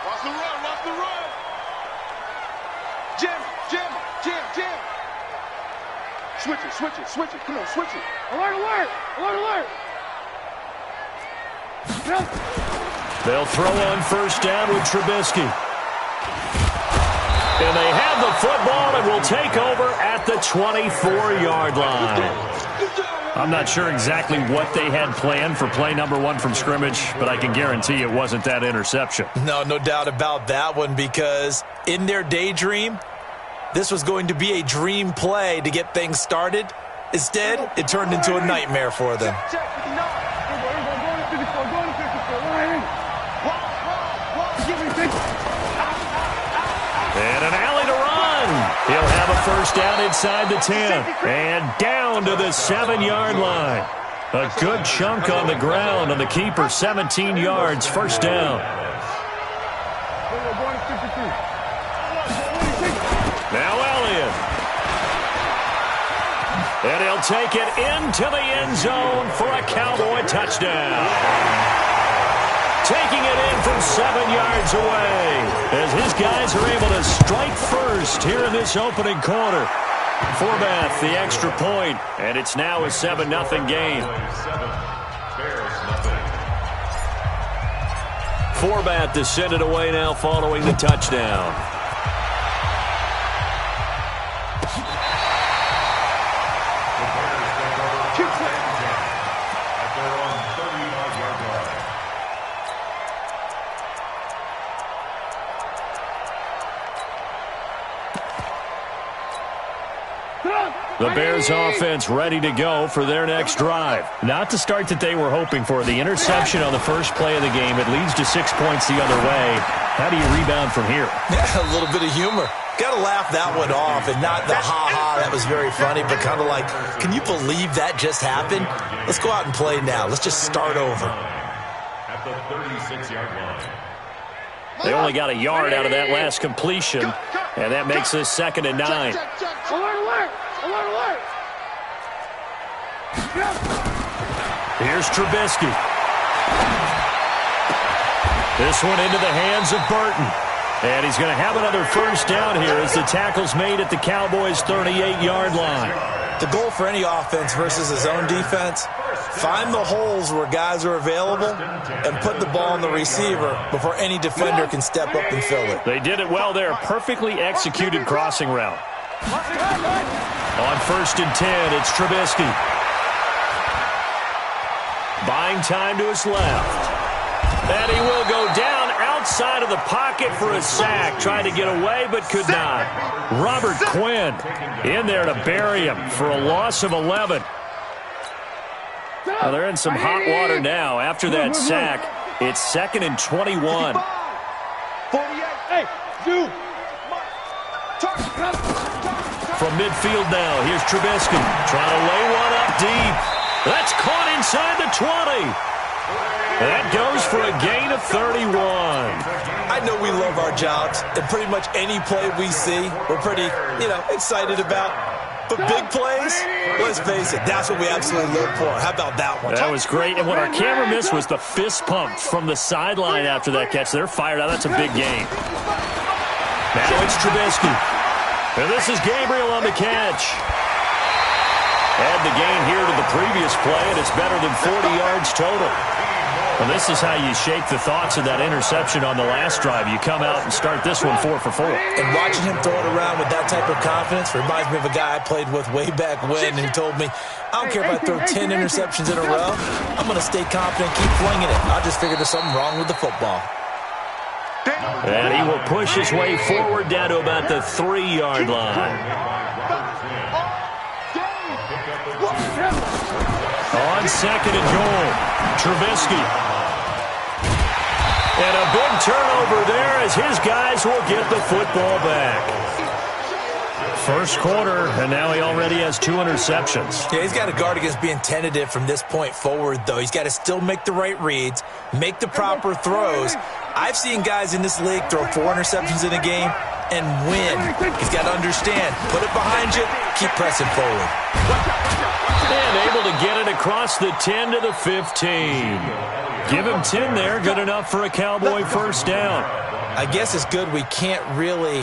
Watch the run, watch the run. Jim. Switch it. Come on, switch it. Alert. They'll throw on first down with Trubisky. And they have the football and will take over at the 24-yard line. I'm not sure exactly what they had planned for play number one from scrimmage, but I can guarantee it wasn't that interception. No doubt about that one, because in their daydream, this was going to be a dream play to get things started. Instead, it turned into a nightmare for them. And an alley to run. He'll have a first down inside the 10. And down to the 7-yard line. A good chunk on the ground on the keeper. 17 yards, first down. Now Elliott. And he'll take it into the end zone for a Cowboy touchdown. Taking it in from 7 yards away as his guys are able to strike first here in this opening quarter. Forbath, the extra point, and it's now a 7-0 game. Forbath to send it away now following the touchdown. The Bears offense ready to go for their next drive. Not the start that they were hoping for. The interception on the first play of the game. It leads to 6 points the other way. How do you rebound from here? Yeah, a little bit of humor. Got to laugh that one off, and not the ha-ha, that was very funny, but kind of like, can you believe that just happened? Let's go out and play now. Let's just start over. At the 36-yard line. They only got a yard out of that last completion, and that makes this 2nd and 9. Alert. Here's Trubisky. This one into the hands of Burton. And he's going to have another first down here as the tackle's made at the Cowboys' 38-yard line. The goal for any offense versus his own defense, find the holes where guys are available and put the ball on the receiver before any defender can step up and fill it. They did it well there. Perfectly executed crossing route. On 1st and 10, it's Trubisky. Buying time to his left. And he will go down outside of the pocket for a sack. Tried to get away, but could not. Robert Quinn in there to bury him for a loss of 11. Well, they're in some hot water now. After that sack, it's 2nd and 21. 48. From midfield now, here's Trubisky trying to lay one up deep. That's caught inside the 20. That goes for a gain of 31. I know we love our jobs, and pretty much any play we see, we're pretty, excited about. But big plays, let's face it, that's what we absolutely live for. How about that one? That was great, and what our camera missed was the fist pump from the sideline after that catch. They're fired out. That's a big game. Now it's Trubisky. And this is Gabriel on the catch. Add the gain here to the previous play, and it's better than 40 yards total. Well, this is how you shake the thoughts of that interception on the last drive. You come out and start this one 4 for 4. And watching him throw it around with that type of confidence reminds me of a guy I played with way back when, and he told me, I don't care if I throw 10 interceptions in a row. I'm going to stay confident, keep flinging it. I just figured there's something wrong with the football. And he will push his way forward down to about the 3-yard line. On 2nd and goal, Trubisky. And a big turnover there as his guys will get the football back. First quarter, and now he already has 2 interceptions. Yeah, he's got to guard against being tentative from this point forward, though. He's got to still make the right reads, make the proper throws. I've seen guys in this league throw 4 interceptions in a game and win. He's got to understand, put it behind you, keep pressing forward. And able to get it across the 10 to the 15. Give him 10 there, good enough for a Cowboy first down. I guess it's good we can't really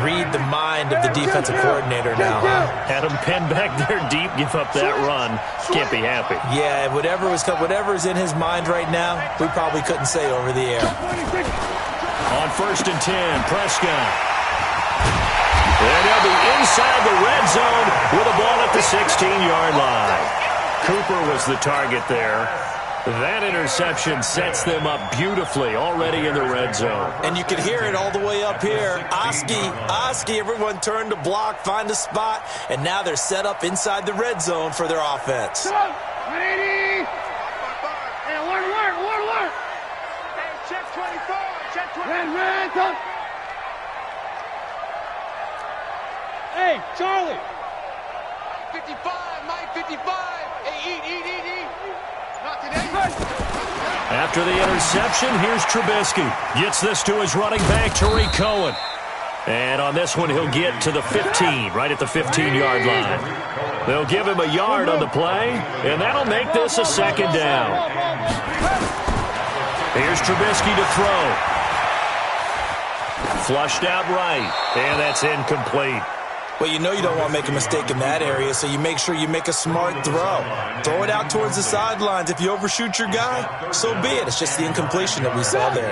read the mind of the defensive coordinator now, huh? Had him pinned back there deep, give up that run. Can't be happy. Yeah, whatever is in his mind right now, we probably couldn't say over the air. On 1st and 10, Prescott. And they'll be inside the red zone with a ball at the 16-yard line. Cooper was the target there. That interception sets them up beautifully already in the red zone. And you can hear it all the way up here. Oski, everyone turned to block, find a spot, and now they're set up inside the red zone for their offense. 180. Hey, alert. Hey, check 24. Check 24. Red, come. Hey, Charlie. 55, Mike 55. Hey, eat. Not today. After the interception, here's Trubisky. Gets this to his running back, Tariq Cohen. And on this one, he'll get to the 15, right at the 15-yard line. They'll give him a yard on the play, and that'll make this a second down. Here's Trubisky to throw. Flushed out right, and that's incomplete. Well, you know you don't want to make a mistake in that area, so you make sure you make a smart throw. Throw it out towards the sidelines. If you overshoot your guy, so be it. It's just the incompletion that we saw there.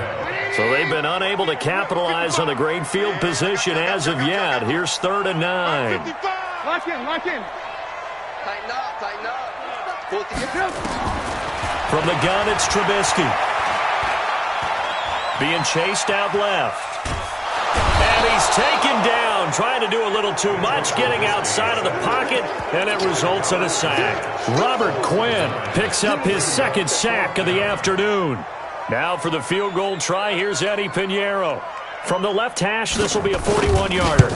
So they've been unable to capitalize on the great field position as of yet. Here's 3rd and 9. Lock in. Tighten up. Pull it together. From the gun, it's Trubisky. Being chased out left. And he's taken down, trying to do a little too much, getting outside of the pocket, and it results in a sack. Robert Quinn picks up his 2nd sack of the afternoon. Now for the field goal try, here's Eddie Pinheiro. From the left hash, this will be a 41-yarder.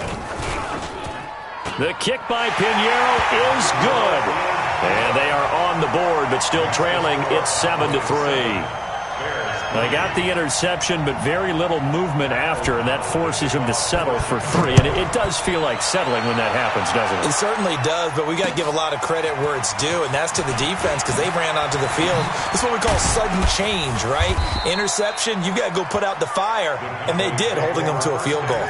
The kick by Pinheiro is good. And they are on the board, but still trailing. It's 7-3. They got the interception, but very little movement after, and that forces him to settle for 3. And it does feel like settling when that happens, doesn't it? It certainly does, but we got to give a lot of credit where it's due, and that's to the defense because they ran onto the field. This is what we call sudden change, right? Interception, you got to go put out the fire, and they did, holding them to a field goal.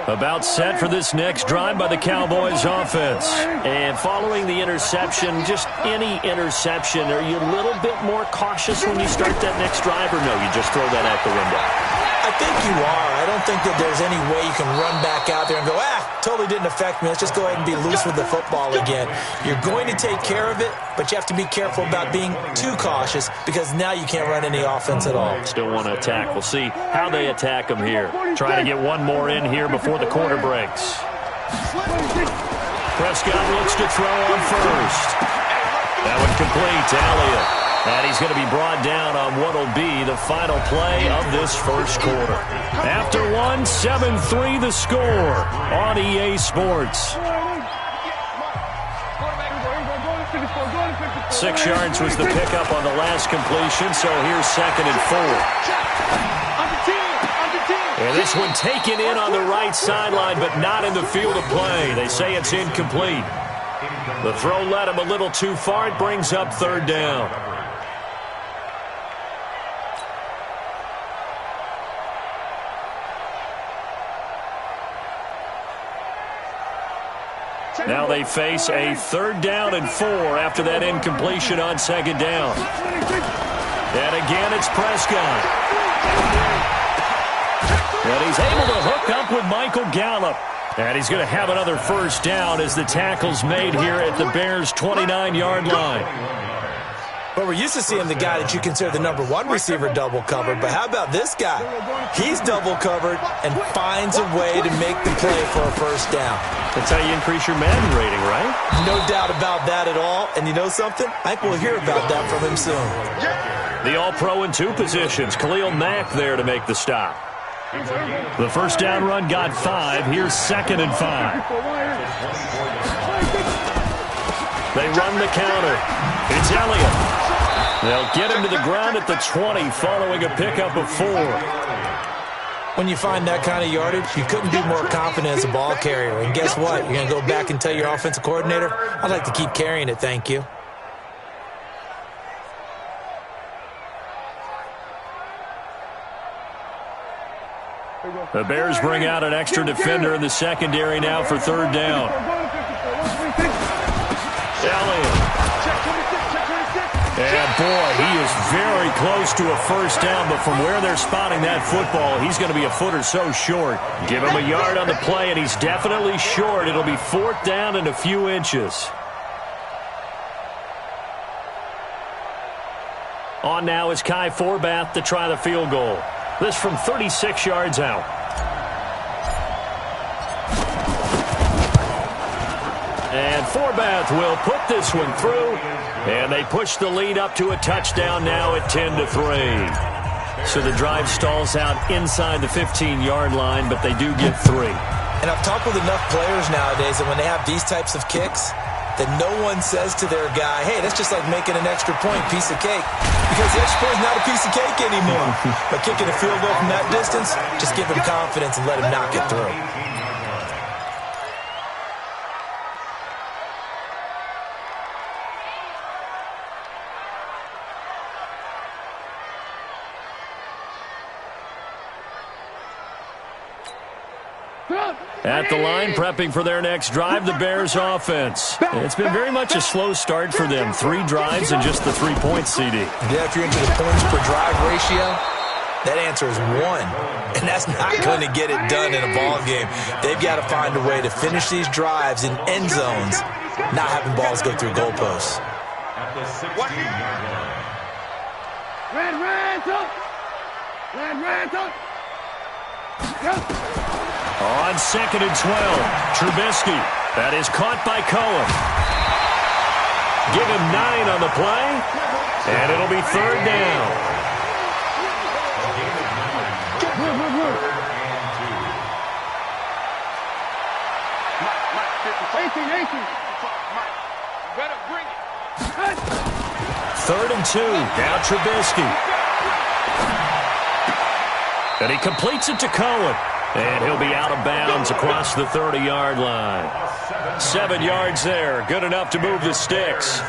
About set for this next drive by the Cowboys offense. And following the interception, just any interception, are you a little bit more cautious when you start that next drive, or no, you just throw that out the window? I think you are. I don't think that there's any way you can run back out there and go, totally didn't affect me. Let's just go ahead and be loose with the football again. You're going to take care of it, but you have to be careful about being too cautious because now you can't run any offense at all. Still want to attack. We'll see how they attack them here. Trying to get one more in here before the quarter breaks. Prescott looks to throw on first. That one complete to Elliott. And he's going to be brought down on what will be the final play of this first quarter. After 7-3 the score on EA Sports. 6 yards was the pickup on the last completion, so here's 2nd and 4. And this one taken in on the right sideline, but not in the field of play. They say it's incomplete. The throw led him a little too far. It brings up 3rd down. Now they face a 3rd down and 4 after that incompletion on 2nd down. And again, it's Prescott. And he's able to hook up with Michael Gallup. And he's going to have another first down as the tackle's made here at the Bears' 29-yard line. But we're used to seeing the guy that you consider the #1 receiver double covered. But how about this guy? He's double covered and finds a way to make the play for a first down. That's how you increase your Madden rating, right? No doubt about that at all. And you know something? I think we'll hear about that from him soon. The All-Pro in 2 positions. Khalil Mack there to make the stop. The first down run got 5. Here's 2nd and 5. They run the counter. It's Elliott. They'll get him to the ground at the 20 following a pickup of 4. When you find that kind of yardage, you couldn't be more confident as a ball carrier. And guess what? You're going to go back and tell your offensive coordinator, I'd like to keep carrying it, thank you. The Bears bring out an extra defender in the secondary now for 3rd down. Elliott. And boy, he is very close to a first down, but from where they're spotting that football, he's going to be a foot or so short. Give him a yard on the play, and he's definitely short. It'll be 4th down and a few inches. On now is Kai Forbath to try the field goal. This from 36 yards out. And Forbath will put this one through. And they push the lead up to a touchdown now at 10-3. So the drive stalls out inside the 15-yard line, but they do get 3. And I've talked with enough players nowadays that when they have these types of kicks, that no one says to their guy, hey, that's just like making an extra point, piece of cake. Because the extra point is not a piece of cake anymore. But kicking a field goal from that distance, just give him confidence and let him knock it through. At the line, prepping for their next drive, the Bears offense. It's been very much a slow start for them. 3 drives and just the 3 points, CD. Yeah, if you're into the points per drive ratio, that answer is 1. And that's not going to get it done in a ball game. They've got to find a way to finish these drives in end zones, not having balls go through goalposts. On 2nd and 12, Trubisky. That is caught by Cohen. Give him 9 on the play, and it'll be 3rd down. Third and 2, now Trubisky. And he completes it to Cohen. And he'll be out of bounds across the 30-yard line. 7 yards there. Good enough to move the sticks.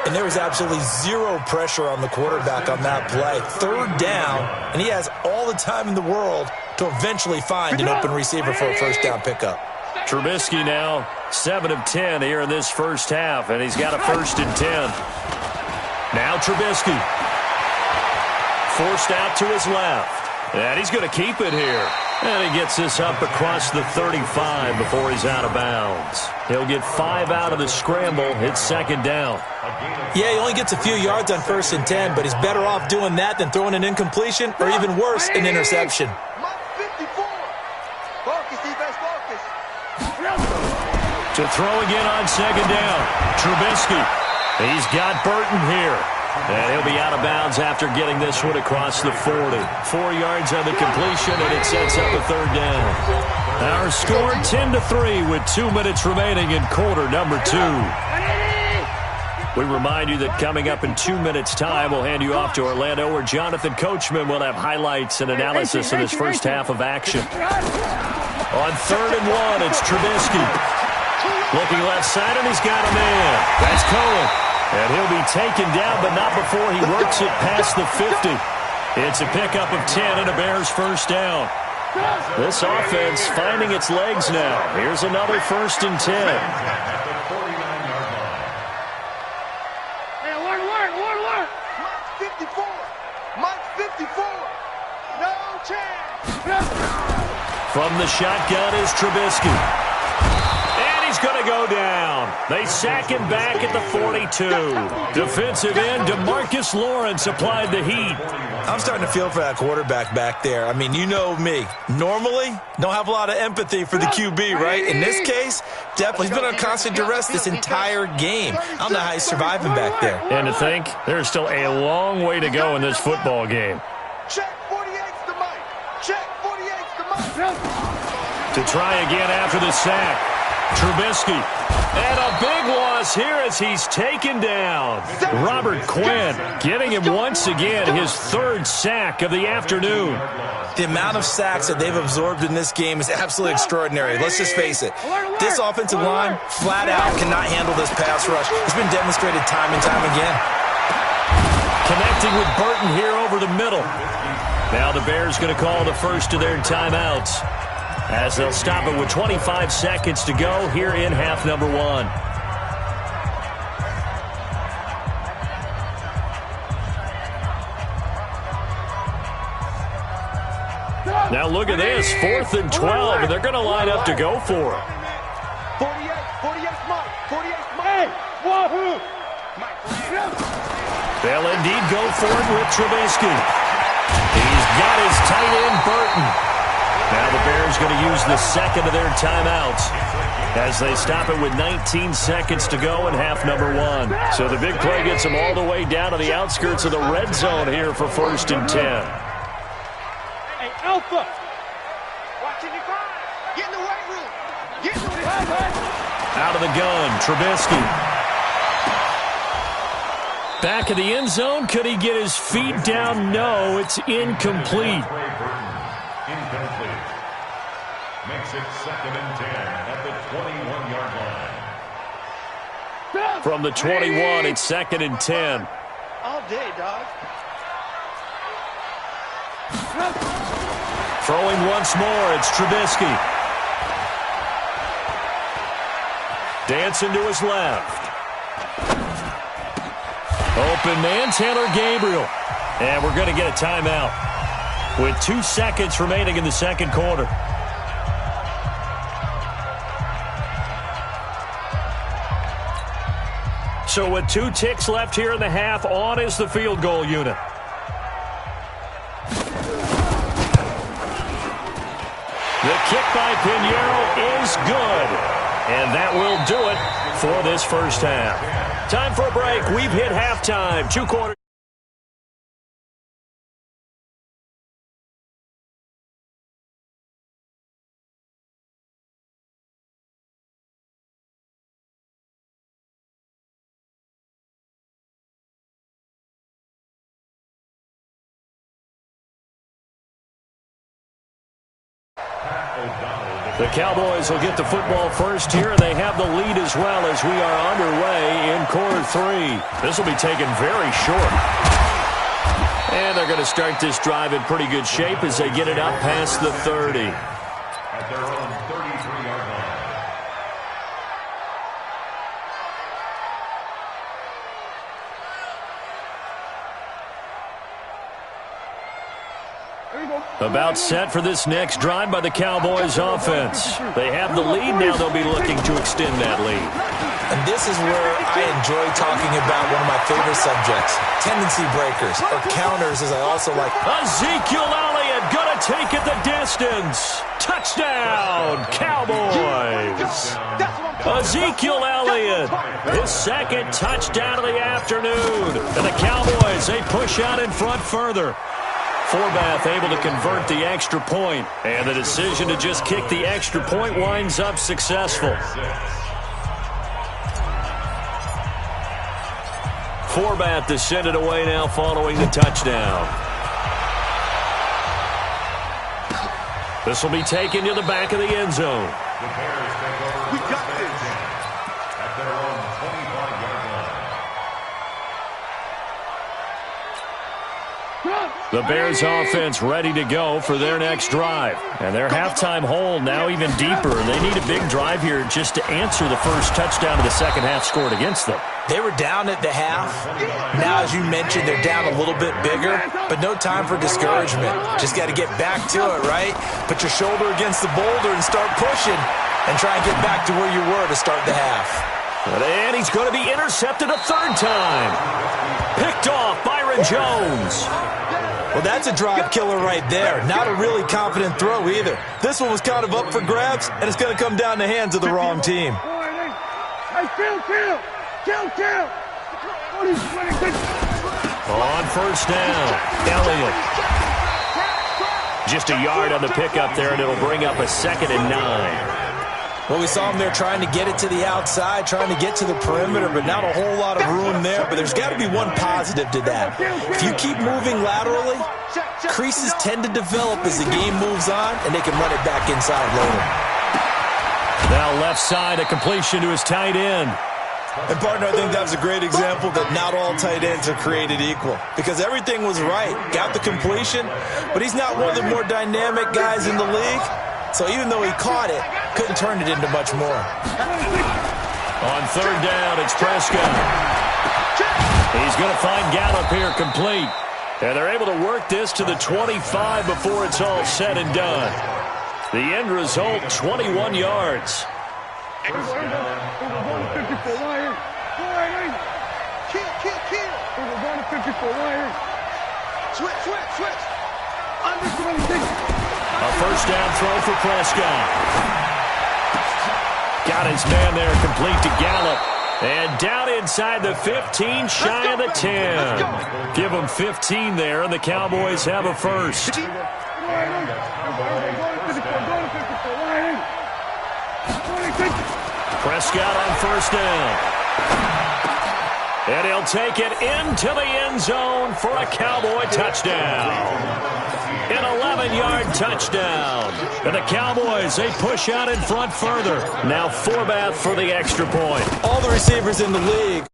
And there was absolutely 0 pressure on the quarterback on that play. 3rd down, and he has all the time in the world to eventually find an open receiver for a first down pickup. Trubisky now 7 of 10 here in this first half, and he's got a 1st and 10. Now Trubisky. Forced out to his left. And he's going to keep it here. And he gets this up across the 35 before he's out of bounds. He'll get 5 out of the scramble. It's 2nd down. Yeah, he only gets a few yards on 1st and 10, but he's better off doing that than throwing an incompletion or even worse, an interception. To throw again on 2nd down. Trubisky. He's got Burton here. And he'll be out of bounds after getting this one across the 40. 4 yards on the completion, and it sets up a 3rd down. Our score 10-3 with 2 minutes remaining in quarter number 2. We remind you that coming up in 2 minutes' time, we'll hand you off to Orlando, where Jonathan Coachman will have highlights and analysis of this first half of action. On 3rd and 1, it's Trubisky. Looking left side, and he's got a man. That's Cohen. And he'll be taken down, but not before he works it past the 50. It's a pickup of 10 and a Bears first down. This offense finding its legs now. Here's another 1st and 10. Hey, alert. Mike 54. No chance. From the shotgun is Trubisky. And he's is going to go down. They sack him back at the 42. Defensive end DeMarcus Lawrence applied the heat. I'm starting to feel for that quarterback back there. I mean, you know me. Normally, don't have a lot of empathy for the QB, right? In this case, definitely. He's been on constant duress this entire game. I don't know how he's surviving back there. And to think, there's still a long way to go in this football game. Check 48's the mic. Check 48's the mic. To try again after the sack. Trubisky. And a big loss here as he's taken down. Robert Quinn getting him once again his third sack of the afternoon. The amount of sacks that they've absorbed in this game is absolutely extraordinary. Let's just face it. This offensive line, flat out, cannot handle this pass rush. It's been demonstrated time and time again. Connecting with Burton here over the middle. Now the Bears going to call the first of their timeouts, as they'll stop it with 25 seconds to go here in half number one. Now look at this, 4th and 12, and they're going to line up to go for it. 48's Mike. 48's Mike. Wahoo! They'll indeed go for it with Trubisky. He's got his tight end, Burton. Now the Bears going to use the second of their timeouts as they stop it with 19 seconds to go in half number one. So the big play gets them all the way down to the outskirts of the red zone here for 1st and 10. Hey, Alpha! Watching your grind. Get in the weight room. Get in the weight room. Out of the gun, Trubisky. Back of the end zone. Could he get his feet down? No, it's incomplete. Incomplete. Makes it 2nd and 10 at the 21-yard line. From the 21, it's 2nd and 10. All day, dog. Throwing once more, it's Trubisky. Dancing to his left. Open man, Taylor Gabriel. And we're going to get a timeout with 2 seconds remaining in the second quarter. So with 2 ticks left here in the half, on is the field goal unit. The kick by Pinheiro is good. And that will do it for this first half. Time for a break. We've hit halftime. 2 quarters. The Cowboys will get the football first here, and they have the lead as well as we are underway in quarter 3. This will be taken very short. And they're going to start this drive in pretty good shape as they get it up past the 30. At their own 33-yard line. About set for this next drive by the Cowboys offense. They have the lead. Now they'll be looking to extend that lead. And this is where I enjoy talking about one of my favorite subjects, tendency breakers, or counters, as I also like. Ezekiel Elliott going to take it the distance. Touchdown, Cowboys. Ezekiel Elliott, his second touchdown of the afternoon. And the Cowboys, they push out in front further. Forbath able to convert the extra point, and the decision to just kick the extra point winds up successful. Forbath to send it away now following the touchdown. This will be taken to the back of the end zone. The Bears take over. We got this. At their own 25-yard line. The Bears offense ready to go for their next drive. And their halftime hole now even deeper. They need a big drive here just to answer the first touchdown of the second half scored against them. They were down at the half. Now, as you mentioned, they're down a little bit bigger, but no time for discouragement. Just got to get back to it, right? Put your shoulder against the boulder and start pushing. and try and get back to where you were to start the half. And he's going to be intercepted a third time. Picked off Byron Jones. Well, that's a drive killer right there. Not a really confident throw either. This one was kind of up for grabs, and it's going to come down in the hands of the wrong team. Hey, kill. On first down, Elliott. Just a yard on the pickup there, and it'll bring up a 2nd and 9. Well, we saw him there trying to get it to the outside, trying to get to the perimeter, but not a whole lot of room there. But there's got to be one positive to that. If you keep moving laterally, creases tend to develop as the game moves on, and they can run it back inside later. Now left side, a completion to his tight end. And, partner, I think that's a great example that not all tight ends are created equal, because everything was right. Got the completion, but he's not one of the more dynamic guys in the league. So even though he caught it, couldn't turn it into much more. On third down, it's Prescott. He's going to find Gallup here complete. And they're able to work this to the 25 before it's all said and done. The end result, 21 yards. Kill. Switch. A first down throw for Prescott. Got his man there complete to Gallup. And down inside the 15, shy of the 10. Give them 15 there, and the Cowboys have a first. Prescott on first down. And he'll take it into the end zone for a Cowboy touchdown. An 11-yard touchdown. And the Cowboys, they push out in front further. Now Forbath for the extra point. All the receivers in the league.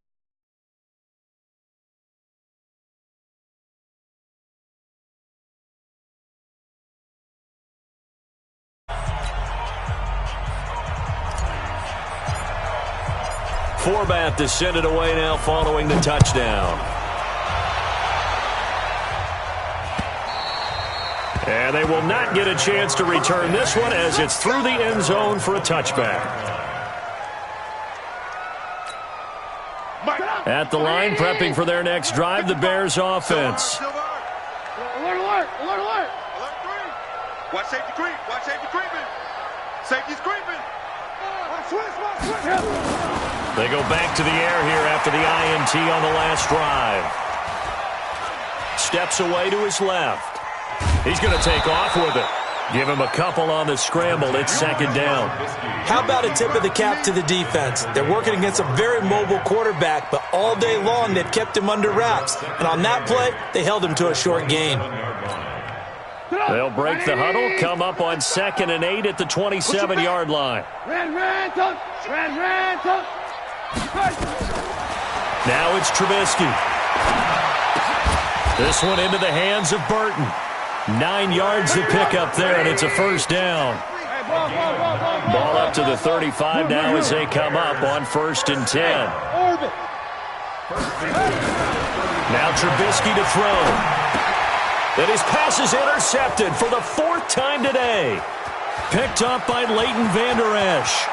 Forbath to send it away now following the touchdown. And they will not get a chance to return this one as it's through the end zone for a touchback. At the line, prepping for their next drive, the Bears offense. Alert. Watch safety creeping. Safety's creeping. They go back to the air here after the INT on the last drive. Steps away to his left. He's going to take off with it. Give him a couple on the scramble. It's 2nd down. How about a tip of the cap to the defense? They're working against a very mobile quarterback, but all day long they've kept him under wraps. And on that play, they held him to a short gain. They'll break the huddle, come up on 2nd and 8 at the 27-yard line. Ran. Now it's Trubisky. This one into the hands of Burton. 9 yards to pick up there, and it's a first down. Ball up to the 35 now as they come up on 1st and 10. Now Trubisky to throw. And his pass is intercepted for the 4th time today. Picked up by Leighton Vander Esch.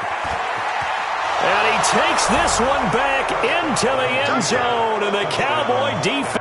And he takes this one back into the end zone, and the Cowboy defense